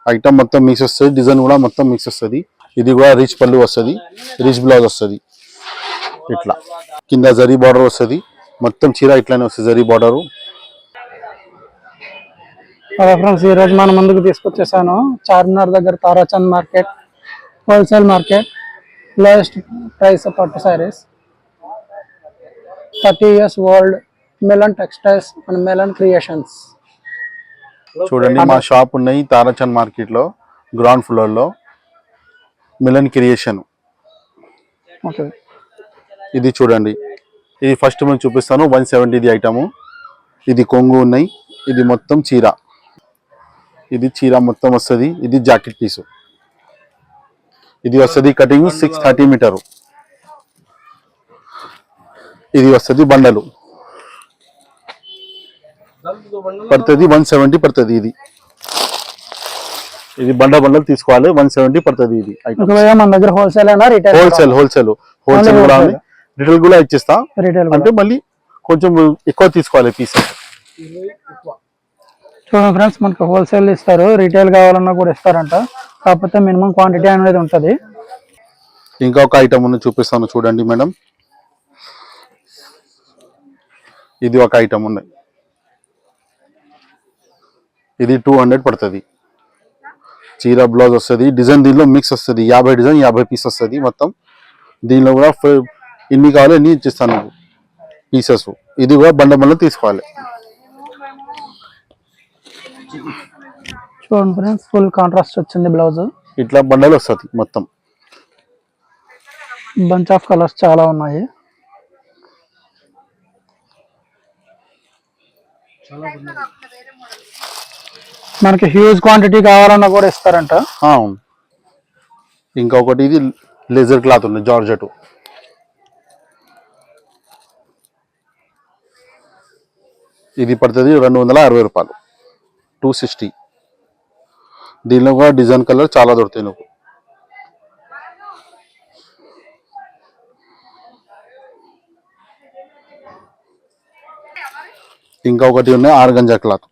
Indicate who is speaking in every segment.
Speaker 1: Item మొత్తం mix వస్తుంది, design కూడా మొత్తం మిక్స్ వస్తుంది. ఇది కూడా రిచ్ పళ్ళు వస్తుంది, రిచ్ బ్లౌజ్ వస్తుంది. ఇట్లా కింద జరీ బార్డర్ వస్తుంది, మొత్తం చీర ఇట్లానే వస్తుంది జరీ బార్డరు.
Speaker 2: ఫ్రెండ్స్ ఈ రోజు మన ముందుకు తీసుకొచ్చేసాను చార్మినార్ దగ్గర Tarachand market wholesale market. Lowest price పట్టు sarees 30 years old Milan textiles and Milan creations.
Speaker 1: చూడండి మా షాప్ ఉన్నాయి తారాచంద్ మార్కెట్ లో గ్రౌండ్ ఫ్లోర్ లో మిలన్ క్రియేషన్. ఇది చూడండి, ఇది ఫస్ట్ మేము చూపిస్తాను 170 ఇది ఐటము. ఇది కొంగు ఉన్నాయి, ఇది మొత్తం చీర, ఇది చీర మొత్తం వస్తుంది. ఇది జాకెట్ పీసు, ఇది వస్తుంది కటింగ్ 630 మీటరు. ఇది వస్తుంది బండలు పడుతుంది 170 పడుతుంది. ఇది బండలు తీసుకోవాలి 170 పడుతుంది. ఇది
Speaker 2: మన దగ్గర హోల్సేల్
Speaker 1: హోల్సేల్ కూడా రిటైల్ కూడా ఇచ్చేస్తా, అంటే మళ్ళీ కొంచెం ఎక్కువ తీసుకోవాలి పీస్.
Speaker 2: చూడండి ఫ్రెండ్స్, మనకు హోల్సేల్ ఇస్తారు, రిటైల్ కావాలన్నా కూడా ఇస్తారంట, కాకపోతే మినిమం క్వాంటిటీ అనేది ఉంటుంది.
Speaker 1: ఇంకొక ఐటమ్ ఉంది చూపిస్తాను చూడండి మేడం. ఇది ఒక ఐటమ్ ఉంది, ఇది 200 పడుతుంది. చీర బ్లౌజ్ వస్తుంది, డిజైన్ దీనిలో మిక్స్ వస్తుంది, 50 డిజైన్ 50 పీస్ వస్తుంది మొత్తం. దీనిలో కూడా ఎన్ని కావాలో ఎన్ని ఇచ్చిస్తాను పీసెస్. ఇది కూడా బండ తీసుకోవాలి.
Speaker 2: చూడండి ఫ్రెండ్స్, ఫుల్ కాంట్రాస్ట్ వచ్చింది బ్లౌజ్.
Speaker 1: ఇట్లా బండలు వస్తుంది మొత్తం,
Speaker 2: బంచ్ ఆఫ్ కలర్స్ చాలా ఉన్నాయి. మనకి హ్యూజ్ క్వాంటిటీ కావాలన్నా కూడా ఇస్తారంట.
Speaker 1: ఇంకొకటి ఇది లెజర్ క్లాత్ ఉంది జార్జెట్, ఇది పడుతుంది 260 రూపాయలు, 260. దీనిలో కూడా డిజైన్ కలర్ చాలా దొరుకుతాయి నువ్వు. ఇంకొకటి ఉన్నాయి ఆర్గంజా క్లాత్,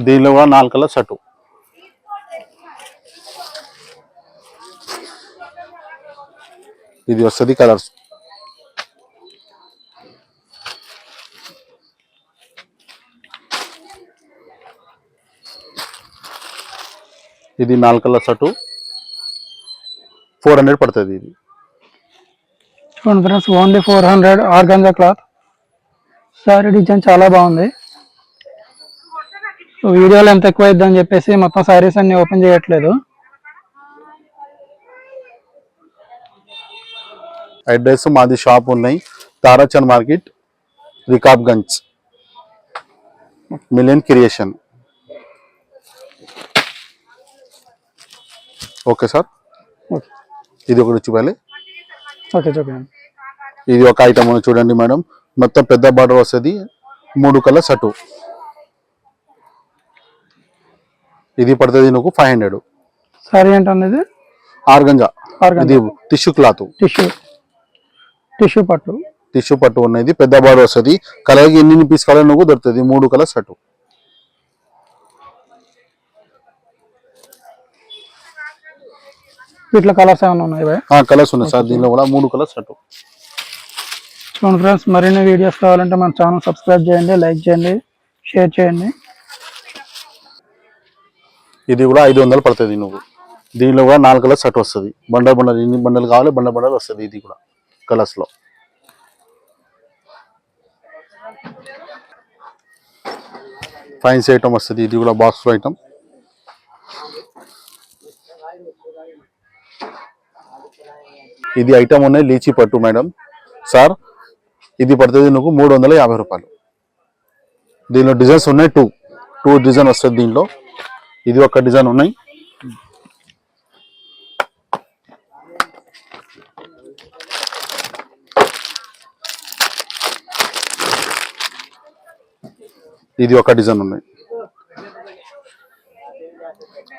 Speaker 1: దీనిలో కూడా 4 కలర్ షర్టు. ఇది వస్తుంది కలర్స్. ఇది 4 కలర్ షర్టు 400 పడుతుంది. ఇది
Speaker 2: చూడండి friends, only 400 organza cloth. Sorry design చాలా బాగుంది. వీడియోలో ఎంత ఎక్కువ అయిద్దని చెప్పేసి మొత్తం సారీస్ అన్ని ఓపెన్ చేయట్లేదు.
Speaker 1: అడ్రస్ మాది షాప్ ఉన్నాయి Tarachand market, Rikabganj, million creation. Okay sir, ఇది ఒకటి చూపాలి.
Speaker 2: ఓకే చూడండి,
Speaker 1: ఇది ఒక ఐటమ్ చూడండి మేడం, మొత్తం పెద్ద బార్డర్ వస్తుంది, 3 కలర్ షర్టు. ఇది పడుతుంది నువ్వు 500.
Speaker 2: సారీ ఏంటన్నది
Speaker 1: ఆర్గంజా, ఇది టిష్యూ క్లాత్,
Speaker 2: టిష్యూ పట్టు
Speaker 1: ఉన్నది, పెద్ద బార్డర్ వస్తుంది. కలర్కి ఎన్ని పీస్ కావాలి నువ్వు దొరుకుతుంది. 3 కలర్ షర్టు.
Speaker 2: వీటిలో కలర్స్ ఏమైనా ఉన్నాయి?
Speaker 1: కలర్స్ ఉన్నాయి సార్, దీనిలో కూడా 3 కలర్ షర్టు.
Speaker 2: చూడండి ఫ్రెండ్స్, మరిన్ని వీడియోస్ కావాలంటే మన ఛానల్ సబ్స్క్రైబ్ చేయండి, లైక్ చేయండి, షేర్ చేయండి.
Speaker 1: ఇది కూడా 500 పడుతుంది నువ్వు. దీనిలో కూడా 4 కలర్ షర్ట్ వస్తుంది, బండలు ఎన్ని బండలు కావాలి బండలు వస్తుంది. ఇది కూడా కలర్స్ లో ఫైన్స్ ఐటమ్ వస్తుంది. ఇది కూడా బాక్స్ ఐటమ్. ఇది ఐటమ్ ఉన్నాయి లీచీ పట్టు మేడం సార్, ఇది పడుతుంది నువ్వు 350 రూపాయలు. దీనిలో డిజైన్స్ ఉన్నాయి, 2 డిజైన్ వస్తుంది దీనిలో. ఇది ఒక డిజైన్ ఉన్నాయి, ఇది ఒక డిజైన్ ఉన్నాయి.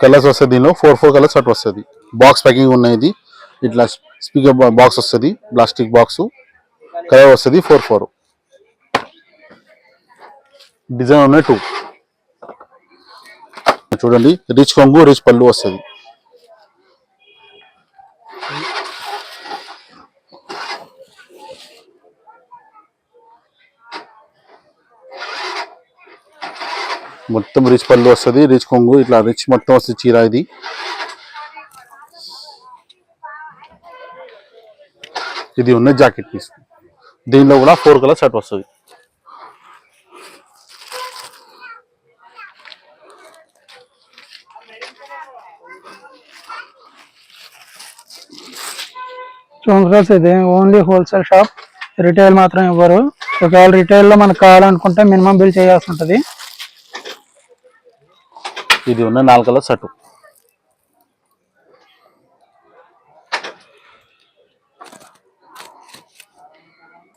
Speaker 1: కలర్స్ వస్తుంది దీనిలో 4 కలర్స్ అటు వస్తుంది. బాక్స్ ప్యాకింగ్ ఉన్నాయి. ఇది ఇట్లా స్పీకర్ బాక్స్ వస్తుంది, ప్లాస్టిక్ బాక్స్, కలర్ వస్తుంది 4 డిజైన్ ఉన్నాయి 2. చూడండి రిచ్ కొంగు రిచ్ పళ్ళు వస్తుంది. మొత్తం రిచ్ పళ్ళు వస్తుంది, రిచ్ కొంగు, ఇట్లా రిచ్ మొత్తం వస్తుంది చీర. ఇది ఉన్న జాకెట్ పీస్. దీనిలో కూడా 4 కలర్ షర్ట్ వస్తుంది.
Speaker 2: చూడండి ఫ్రెండ్స్, ఇది ఓన్లీ హోల్సేల్ షాప్, రిటైల్ మాత్రం ఇవ్వరు. ఒకవేళ రిటైల్లో మనకు కావాలనుకుంటే మినిమం బిల్ చేయాల్సి ఉంటుంది.
Speaker 1: ఇది ఉన్న 4 colour shirt.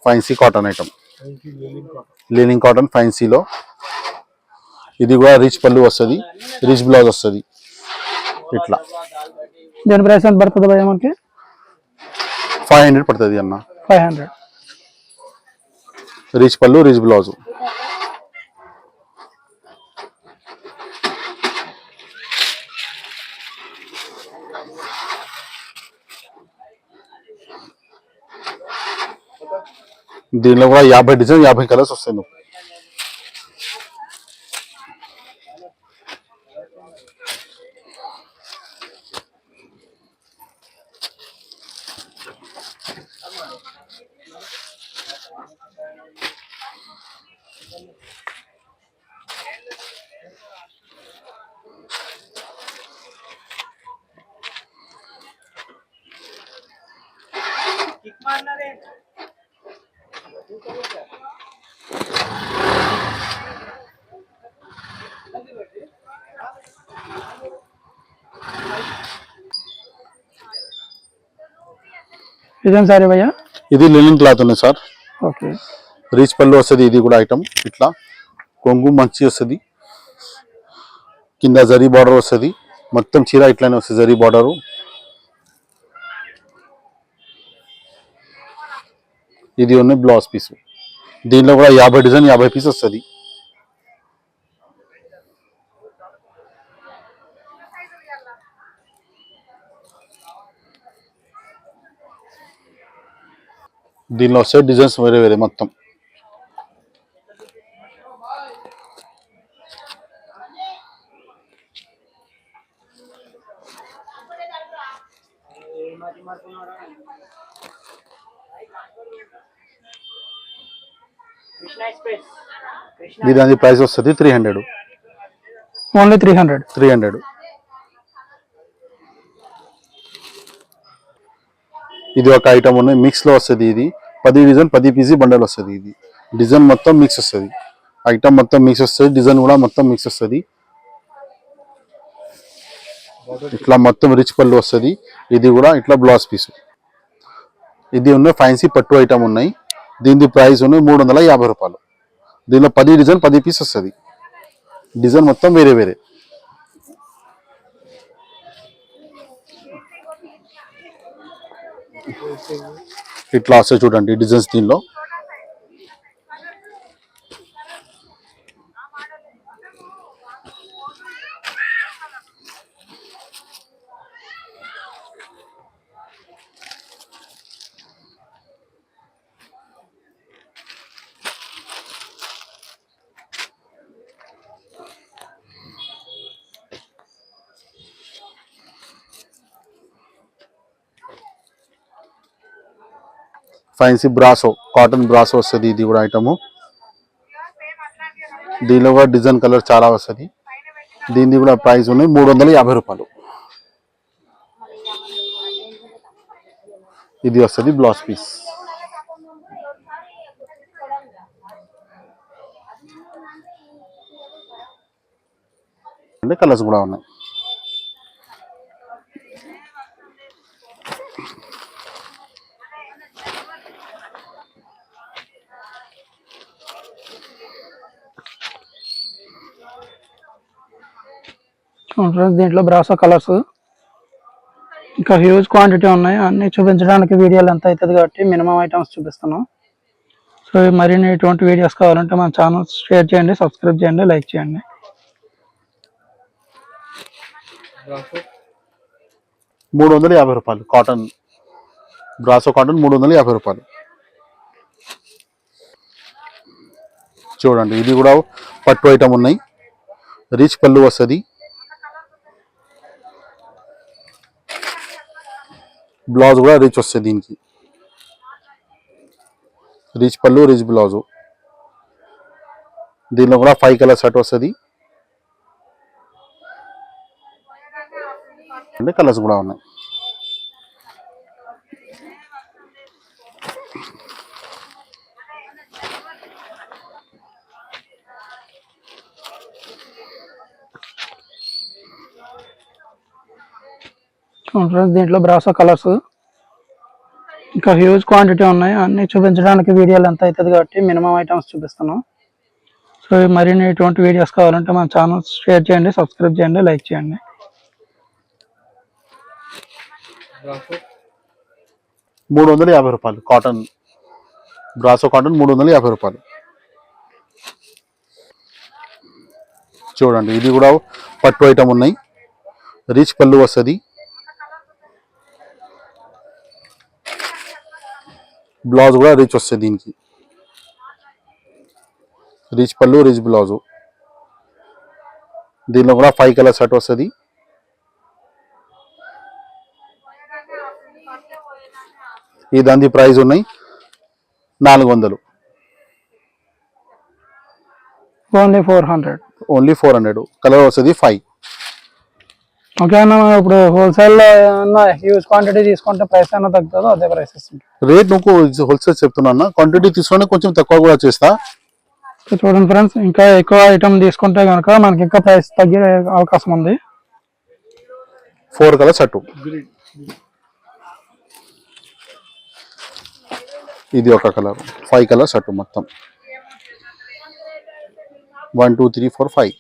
Speaker 1: Fancy cotton item, linen cotton ఫైన్సీలో. ఇది కూడా రిచ్ పళ్ళు వస్తుంది, రిచ్ బ్లౌజ్ వస్తుంది. ఇట్లా
Speaker 2: దీని ప్రైస్ ఎంత పడుతుంది భయ్యా మనకి?
Speaker 1: 500 పడుతుంది అన్న.
Speaker 2: 500.
Speaker 1: రిచ్ పళ్ళు రిచ్ బ్లౌజ్. దీనిలో కూడా 50 డిజైన్ 50 కలర్స్ వస్తాయి.
Speaker 2: ఇదేం సారీ భయ్యా?
Speaker 1: ఇది లినిన్ క్లాత్ ఉంది సార్.
Speaker 2: ఓకే.
Speaker 1: రీచ్ పళ్ళు వస్తుంది. ఇది కూడా ఐటమ్ ఇట్లా కొంగు మంచి వస్తుంది, కింద జరీ బార్డర్ వస్తుంది. మొత్తం చీర ఇట్లానే వస్తుంది, జరీ బార్డరు. ఇది ఉన్న బ్లౌజ్ పీస్. దీనిలో కూడా 50 డిజైన్ 50 పీస్ వస్తుంది. దీనిలో వస్తే డిజైన్స్ వేరే వేరే మొత్తం. దీని ప్రైస్ వస్తుంది 300.
Speaker 2: ఓన్లీ 300.
Speaker 1: ఇది ఒక ఐటమ్ ఉన్నాయి, మిక్స్ లో వస్తుంది. ఇది 10 డిజైన్ 10 పీసీ బండల్ వస్తుంది. ఇది డిజైన్ మొత్తం మిక్స్ వస్తుంది, ఐటమ్ మొత్తం మిక్స్ వస్తుంది, డిజైన్ కూడా మొత్తం మిక్స్ వస్తుంది. ఇట్లా మొత్తం రిచ్ పళ్ళు వస్తుంది. ఇది కూడా ఇట్లా బ్లౌజ్ పీస్. ఇది ఉన్న ఫ్యాన్సీ పట్టు ఐటమ్ ఉన్నాయి. దీని ప్రైస్ ఉన్నాయి 350 రూపాయలు. దీనిలో 10 డిజైన్ 10 పీస్ వస్తుంది, డిజైన్ మొత్తం వేరే వేరే. ఇట్లా వస్తాయి చూడండి డిజైన్స్ దీనిలో. ఫ్యాన్సీ బ్రాసో, కాటన్ బ్రాసో వస్తుంది. ఇది కూడా ఐటము. దీనిలో కూడా డిజైన్ కలర్ చాలా వస్తుంది. దీనిది కూడా ప్రైస్ ఉన్నాయి 350 రూపాయలు. ఇది వస్తుంది బ్లౌజ్ పీస్. అంటే కలర్స్ కూడా ఉన్నాయి.
Speaker 2: దీంట్లో బ్రాసో కలర్స్, ఇంకా హ్యూజ్ క్వాంటిటీ ఉన్నాయి. అన్ని చూపించడానికి వీడియోలు ఎంత అవుతుంది కాబట్టి మినిమం ఐటమ్స్ చూపిస్తున్నాం. సో మరిన్ని ఇటువంటి వీడియోస్ కావాలంటే మన ఛానల్ షేర్ చేయండి, సబ్స్క్రైబ్ చేయండి, లైక్ చేయండి.
Speaker 1: 350 రూపాయలు కాటన్, బ్రాసో కాటన్ 350 రూపాయలు. చూడండి ఇది కూడా పట్టు ఐటమ్ ఉన్నాయి. రిచ్ పళ్ళు వస్తుంది, బ్లౌజ్ కూడా రిచ్ వస్తుంది. దీనికి రిచ్ పళ్ళు, రిచ్ బ్లౌజు. దీనిలో కూడా 5 కలర్ షర్ట్ వస్తుంది, అంటే కలర్స్ కూడా ఉన్నాయి.
Speaker 2: ఫ్రెండ్స్ దీంట్లో బ్రాసో కలర్స్ ఇంకా హ్యూజ్ క్వాంటిటీ ఉన్నాయి. అన్ని చూపించడానికి వీడియోలు ఎంత అవుతుంది కాబట్టి మినిమం ఐటమ్స్ చూపిస్తున్నాం. సో మరిన్ని ఇటువంటి వీడియోస్ కావాలంటే మన ఛానల్ షేర్ చేయండి, సబ్స్క్రైబ్ చేయండి, లైక్ చేయండి.
Speaker 1: 350 రూపాయలు కాటన్, బ్రాసో కాటన్ 350 రూపాయలు. చూడండి ఇది కూడా పట్టు ఐటమ్ ఉన్నాయి. రిచ్ పళ్ళు వస్తుంది, బ్లౌజ్ కూడా రిచ్ వస్తుంది. దీనికి రిచ్ పళ్ళు, రిచ్ బ్లౌజు. దీనిలో కూడా 5 కలర్ షర్ట్ వస్తుంది, ఈ దాని ప్రైస్ ఉన్నాయి 400, ఓన్లీ 400. కలర్ వస్తుంది 5.
Speaker 2: ఓకే అన్న, ఇప్పుడు హోల్సేల్లో ఏమన్నా హ్యూజ్ క్వాంటిటీ తీసుకుంటే ప్రైస్ ఏమైనా తగ్గుతుందో అదే ప్రైస్ ఇస్తుంది.
Speaker 1: రేట్ నువ్వు హోల్సేల్ చెప్తున్నా, క్వాంటిటీ తీసుకొని కొంచెం తక్కువ కూడా చేస్తా.
Speaker 2: చూడండి ఫ్రెండ్స్, ఇంకా ఎక్కువ ఐటమ్ తీసుకుంటే కనుక మనకి ఇంకా ప్రైస్ తగ్గే అవకాశం ఉంది.
Speaker 1: 4 కలర్ షర్టు, ఇది ఒక కలర్, 5 కలర్ షర్టు మొత్తం 1 2 3 4 5.